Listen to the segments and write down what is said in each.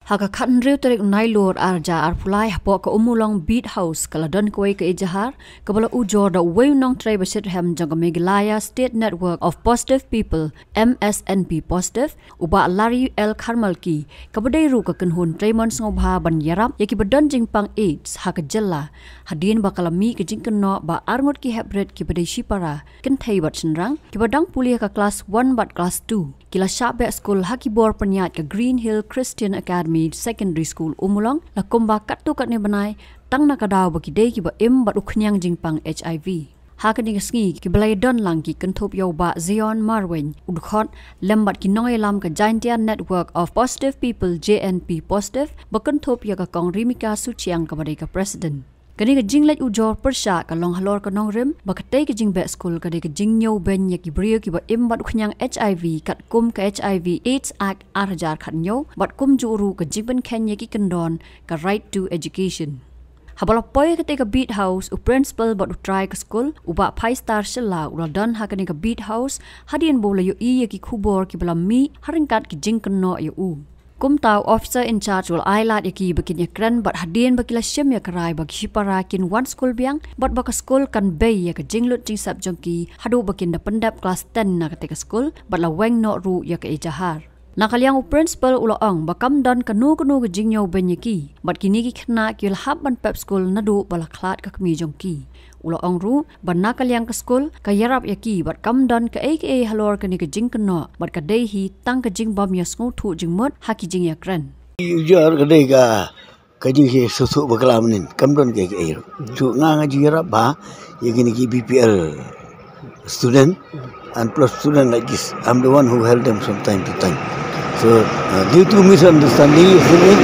Haka kan riu terik nai lor arja arpulai hapo ka umulong beat house kala don kuai ke ejahar kabala ujor da weu nong tray basit hem jang Meghalaya State Network of Positive People MSNP Positive uba Larry L Karmalki kabadai ru ka kenhun Raymond ngobha ban yarap yaki badon jing pang AIDS haka jella hadin bakalami ke jing kenno ba arngot ki hebret ki badai shipara ken thai bat senrang ki badang pulia ka class 1 bat class 2 kila syabe school haki bor penyat ke Green Hill Christian Academy Secondary School umulong la komba katu kat ne banai tang na kadaw bagi dei ki ba im bat uknyang jingpang HIV hakani ngi ki balai don lang ki kenthop yo ba Zion Marwen udkhot lembat ki nongai lam ka Giantia Network of Positive People JNP Positive ba kenthop ya ka kong Rimika Suchiang ka badai ka president kani ka jinglet ujor persha ka long halor ka nong rim ba katei ka jing be school ka de ka jing nyo ben ya ki brio ki ba im bat khnyang HIV kat kum ka HIV AIDS act arjar khat nyo bat kum juru ka jingben ken ya ki kendon ka right to education habala poy ka te ka beat house u principal bat utrai ka school uba 5 star shilla ura don ha kani ka beat house hadien bola yo i ya ki khubor ki bala mi haringkat ki jing kenno ya u kum tau officer in charge wal ailat yaki bakin yakran bat hadien bakila syem ya karai bak shipara kin one school biang bat baka school kan bay ya ka jinglut jing sab jongki hadu bakin da pendap class 10 na ka school bat la weng no ru ya ka ejahar nakaliang u principal ulaong bakam don kanu ke jingyo benyaki bat kini ki khna ki hab ban pep school nadu bala khlat ka kmi jongki ulaong ru ban nakaliang ka school ka yarap yaki bat kam don ka aka halor kani ka jing kno bat ka dei hi tang ka jing bam ya sngu thu jing mot haki jing yakran ujar ka dei ka jing he susu bakalam nin kam don ke ero chu nga jing yarap ba yagini ki BPL student and plus student like this I'm the one who held them from time to time. So due to misunderstanding yesterday,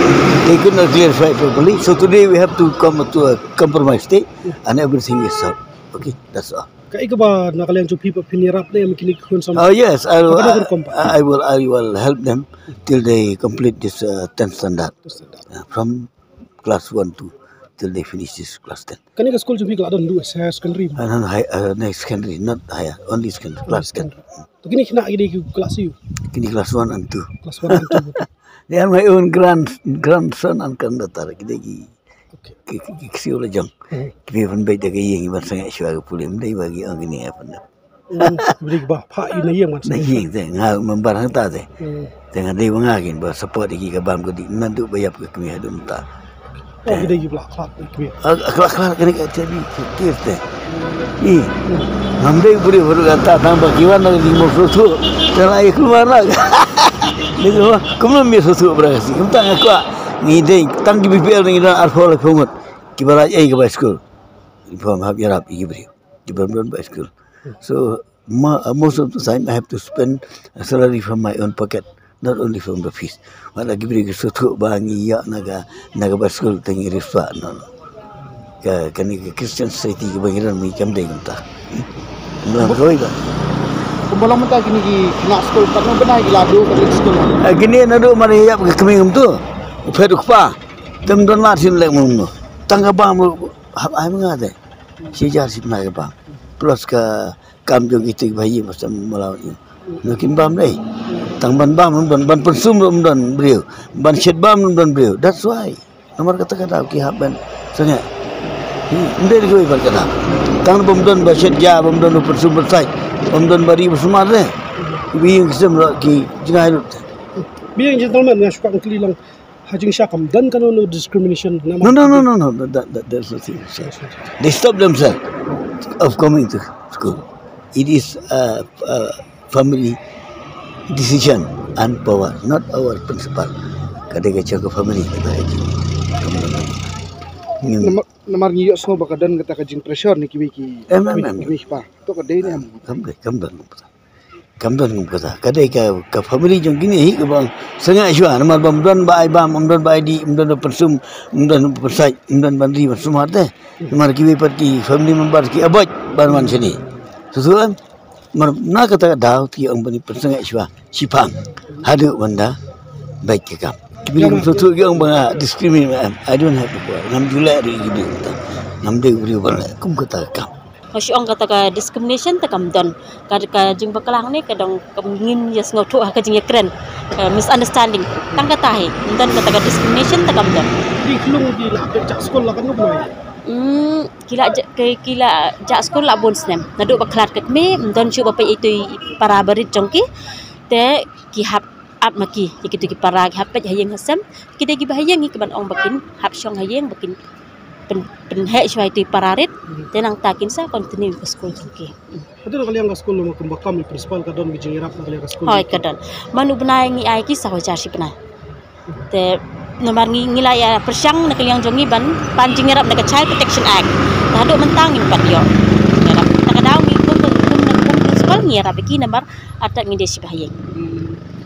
they could not clarify properly. So today we have to come to a compromise state and everything is solved. Okay, that's all. Kai ka ba nakaliang chu people pinirap na yung kinikun sa yes, I will help them till they complete this 10th standard from class 1 to till they finish this class 10. Kani ka school chu people adon do secondary. Next secondary, not higher, only secondary, class 10. To kini kina ide class you. Kini class 1 and 2. Class 1 and 2. They are my own grandson and granddaughter. Kita kisi olah jang. Kita pun baik dah gayeng iban sangat syurga pulim. Dah bagi orang ini apa nak? Beri bah pak ini yang mana? Nayeng teh, ngah membarang tak teh. Tengah dia mengagin bah support lagi kabam kodi nanti bayar ke kami ada muta. Oh, kita juga kelat kami. Kelat kini jadi kir teh. Nampak beri baru kata tambah kiwan lagi 50 tu, terlalu keluar lagi. Ni tu, kamu ni sesuatu berasi. Kamu tak aku ni deh, tangki BPL ni dah arfol kemungut. Kibarat ke by school. From have yarap beri. Kibarat by school. So most of the time I have to spend a salary from my own pocket. Not only from the fees. Wala gibri ke suatu bangi ya naga by school tengi riswa no. Kani ke Christian society ke bangiran mi kam deng ta. Mulang koi ba. Kumbalang mata kini ki kena school tak no benai ladu ke school. Gini nado mari ya ke kami tu. Feduk pa. Tem don martin lek mum no. Tangga bang ai mengade. Sijar sip na bang. Plus ka kam jo gitu bayi macam melawan ini. Nakin bam deh. Tang ban persum dan beliau, ban shed bam dan beliau. That's why. Nomor kata-kata ki haban sangat. Ndai koi berkata. Tang bam dan ban shed ja bam dan persum bersai. Bam dan bari bersumar deh. Biang kisam ki jingai lut. Biang gentleman yang suka kelilang hajing syakam dan kan no discrimination. No. That's nothing. They stop themselves of coming to school. It is family decision and power, not our principal. Kadang jaga family kita aja. Namar ngiyok so baka dan kata kajing pressure ni kiwiki. Kiwiki pa. To kadai ni am. Kamdan kata. Kadang ka family jong gini hi bang. Sangat syua namar bamdan ba ai bam bamdan ba ai di bamdan persum bamdan persai bamdan bandri bersumar teh. Namar kiwi parti family member ki abad barman sini. Susuan nak kata dah ti ang bani persengat syua sipang hadu benda baik ke kam bila sesuatu yang bang discriminate I don't have to go nam julai ri gitu nam de beri bang kum kata kam Masyong kata ka discrimination takam don. Ka jing bakalang ni kadang ngin yes ngotu ka jing keren. Misunderstanding. Tang kata he. Dan kata ka discrimination takam don. Di klung di la cak sekolah kan ngono. Kila jak sekolah bon snem. Naduk baklat kat me don cuba pa itu para barit jongki. Te ki hap ap maki gitu ki para hap pet hayeng hasam. Kita ki bahayeng ki ban ong bakin hap syong hayeng bakin pen hek syai tu pararit tenang takin sa continue ke sekolah jongki. Betul kalian ke sekolah mau kembakam principal kadon bijing irap kalian ke sekolah. Hoi kadon. Manu benai ngi ai ki sa ho jar si benai. Te nomor ngila ya persyang nak yang jongi ban panjing ngerap nak Child Protection Act. Haduk mentangin pat yo. Ngerap nak daw ngi kum principal ngerap iki nomor atak ngi desi bahayeng.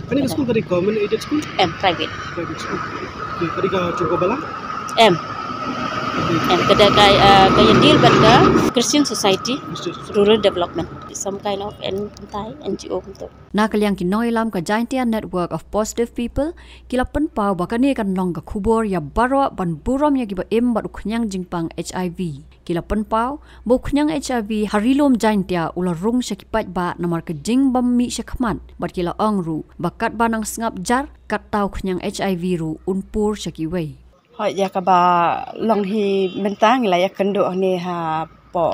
Kan ke sekolah tadi government aided school? Private. Private school. Tadi ka cukup bala? Kada kaya deal ban ka Christian Society Rural Development, some kind of NGO untuk. Nakaliang kinoy lam ka Giantia Network of Positive People kila penpau bakani kan long ka kubor ya baro ban burom ya giba bat uknyang jingpang HIV. Kila penpau bo uknyang HIV harilom Giantia ularung syakipat ba namar ke jing bam mi syakman bat kila ongru bakat banang sengap jar kat tau uknyang HIV ru unpur syakiwei. Hoi ya ka ba long hi mentang la ya kendo ni ha po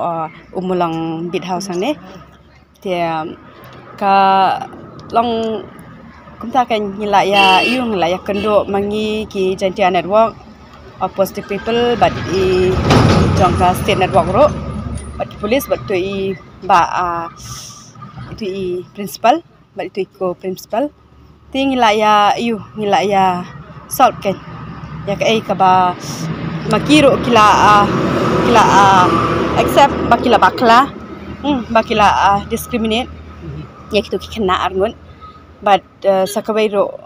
umulang bit house ni dia ka long kumta kan hila ya yung la ya kendo mangi ki Giantia Network of Positive People but I jongka state network ro but police but tu I ba itu I principal but itu ko principal ting hila ya hila ya solve kan ya ka ba makiro kila accept bakila bakila discriminate ya kitu kena arngun but sakawairo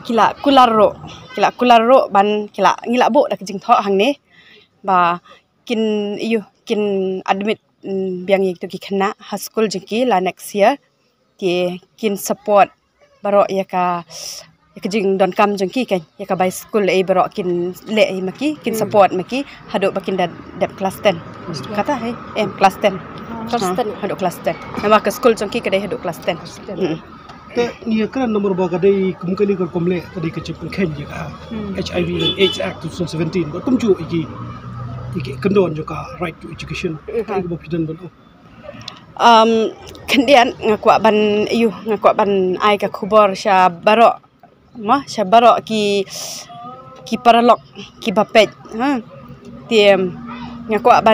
kila kularro ban kila ngila bo dak jing tho hang ni ba kin admit biang itu kena high school jiki la next year ki kin support baro ya ka jing don kam jengki kan ya ka by school baro kin le maki kin support maki haduk bakin dep kelas 10 kata kelas 10 haduk kelas 10 nama ke school jengki kadai haduk kelas 10 te ni kan nomor ba kadai kemungkinan ko komle kadai kecip ken juga HIV and AIDS Act 2017 ba tumju iki kendon juga right to education ka ba pidan ban kendian ngakwa ban ai ka khubor sya baro syabaro ki paralok ki bapet tiem ngakwa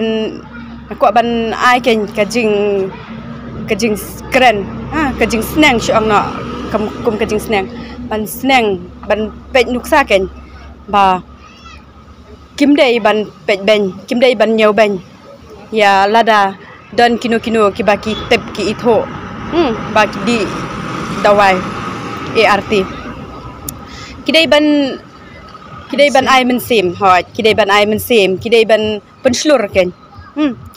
ban ai ken kajing keren kajing sneng syong no kum kajing sneng ban pet nuksa ken ba kimdei ban pet ben kimdei ban nyau ben ya lada dan kino ki baki tep ki itho baki di dawai ART kidai ban ai mensim hot kidai ban ai mensim kidai ban penslur ken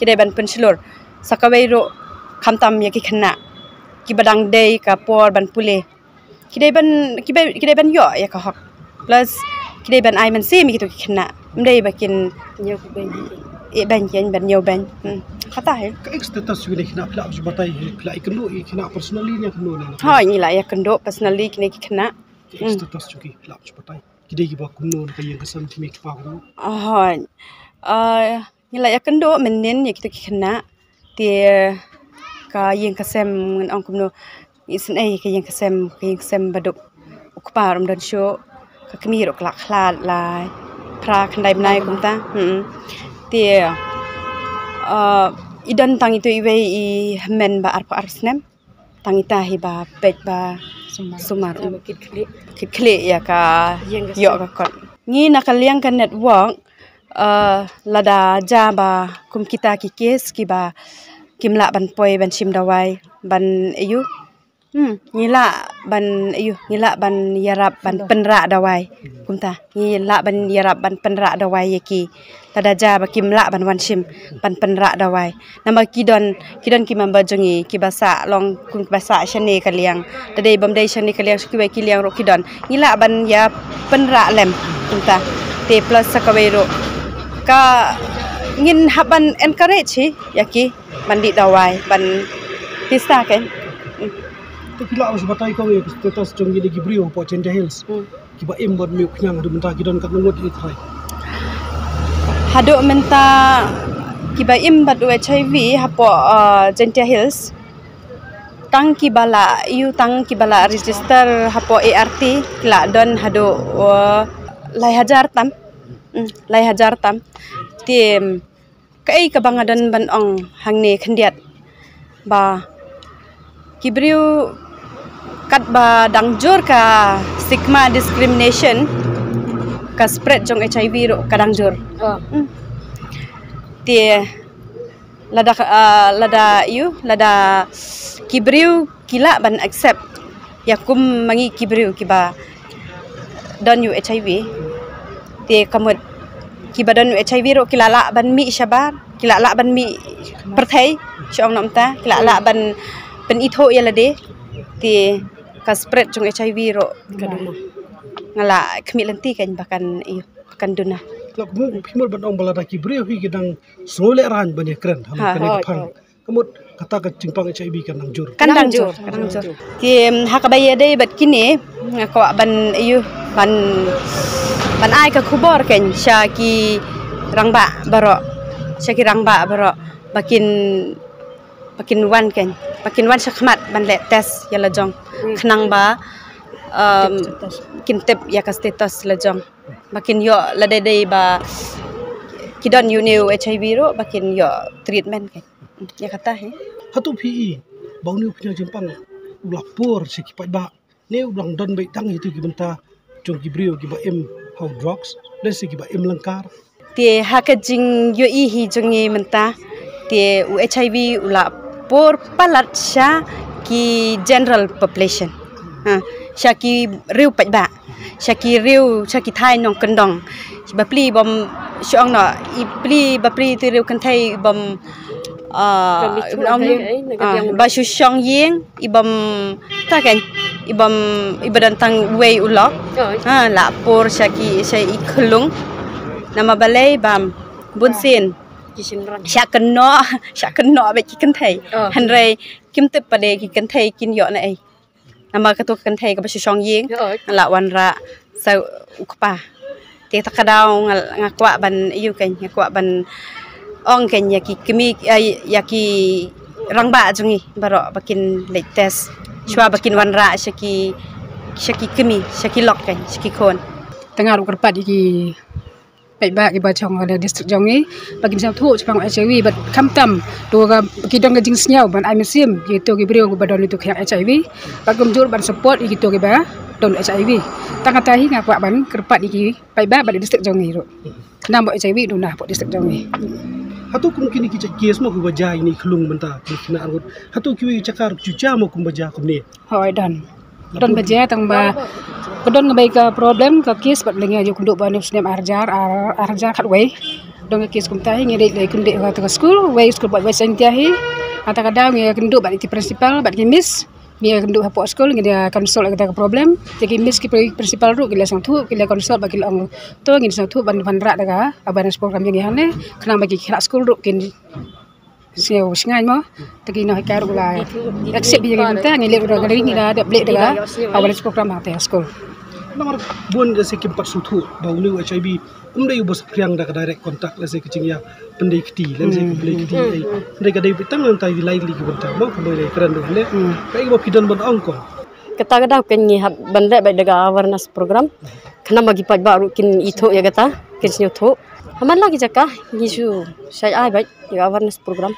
kidai ban penslur sakawairo khamtam ya ki khana ki badang dei ka por ban pule kidai ban yo ya ka hok plus kidai ban ai mensim gitu ki khana mdei bakin nyo ban ken ban nyo ban kata he ka status ni kena pla batai pla ikendo kena personally ni kendo ni ha ni la ya kendo personally kini ki khana status juga lap cepatai kidai ki ba kuno ka yang kesam ti mek pa ko nila ya kendo menen ya kita kena ti ka yang kesam ngan ong kuno isen ka yang kesam baduk ukpar dan show ka kemi ro klak khlat la pra khandai bnai kumta ti idan tang itu iwe I men ba arpa arsnem tangita hi ba pet ba sumar kit ya ka yo ka kot ngi nakaliang kan network lada jaba kum kita ki kes ki ba kimla ban poi ban sim dawai ban ayu ngila ban yarap ban penra dawai kumta ngila ban yarap ban penra dawai yaki lada jaba kimla ban wansim ban penra dawai nama kidon ki member jongi ki basa long kum basa shane kaliang tadai bamdai shane kaliang suki kiliang ro kidon ngila ban ya penra lem kumta te plus sakawero ka ngin haban encourage yaki bandit dawai ban pista kan. Tu kila harus batai kau yang status jong jadi Gibril po Chenja Hills. Kiba buat miuk nyang adu mentah kidan kat ngut itrai. Haduk menta kiba bat HIV hapo Chenja Hills. Tang kibala register hapo ART kila don haduk lai hajar tam tim kai kabangadan ban ong hangne khandiat ba Gibril kat ba dangjur ka stigma discrimination ka spread jong HIV ro kadangjur. Tie lada Gibril kila ban accept yakum mangi Gibril kiba don you HIV tie kamut kiba don HIV ro kilala ban mi syabar kilala ban mi perthai syong namta kilala ban itho yalade tie ka spread jong HIV ro kaduna ngala kemi lenti kan bahkan duna Lak mu himul ban ong balada Gibril hi gedang sole ran ban keren ham kan pang. Kamut kata ka cimpang HIV kan dangjur. Kandang jur. Ti hakabaya dei bat kini ko ban ban ai ka khubor ken syaki rangba baro bakin wan syakmat ban le tes yala jong khnang ba kintep ya ka status la jong bakin yo la dei ba kidon you new HIV ro bakin yo treatment ken ya kata he Hatu PE bau ni punya cimpang lapor sekipat ba ne ulang don baik tang itu gibenta jong Gibril giba how drugs dan sekiba lengkar tie hakajing yo hi jongi menta tie HIV ula por palat sya ki general population sya ki riu pat ba sya ki thai nong kendong bapli bom syong no ipli bapli tu riu kan thai bom ba shu syong ying ibam ta kan ibadan tang way ulok la por sya ikhulung nama balai bam bunsin sya keno ba ki kan thai hanrai kim te pade ki kan thai kin yo na ai nama katu kan thai ka ba shu syong ying la wanra sa ukpa te takadaw ngakwa ban iyu kan ngakwa ban ong ken yaki rangba jungi baro bakin late test shwa bakin wanra syaki lok ken syaki kon tengah ru kerpat iki baik iba chong ada district jongi bakin sam thu chpang HIV bat khamtam to ga kidong ga jing snyau ban ai mesim gitu Gibril go badon itu khang HIV bagum jur ban support iki to ba don HIV tangatahi ngakwa ban kerpat iki baik ban district jongi ro nam bo HIV dunah bo district jongi Hatu kemungkinan kita kes mau kubaja ini kelung mentah kena arut. Hatu kiwi cakar cuca mau kubaja kumni. Hoi don baja tang ba kedon ngebai ka problem ka kes bat lenga yo kunduk ba news nem arjar khatway dong kes kumtahi ngede dai kundek ka ta school way school bat wesen tiahi ata kadang nge kunduk bat ti principal bat ki miss dia kunduk hapo school ngede konsol ka problem tegi miss ki principal ru kila sang thu kila konsol ba kila ong to ngin sang thu ban ra daga awareness program yang hane kena bagi kila school ru kin siau singai mo tegi no hikar ula accept bi yang ta ngile ru gari ni da blek daga awareness program ha school Nomor buan da se kimpat suthu bau ni HIV umda yu bos priang da direct contact la se kicing ya pendai kiti lan se pendai kiti ai pendai kadai pitang lan tai lai li ki benta mo kembali lai keren do le kai bo kidan bon ongko Kata kada ken ni banda ba daga awareness program kana bagi paj baru kin itho ya kata kin tho haman lagi jaka ngisu sai ai ba daga awareness program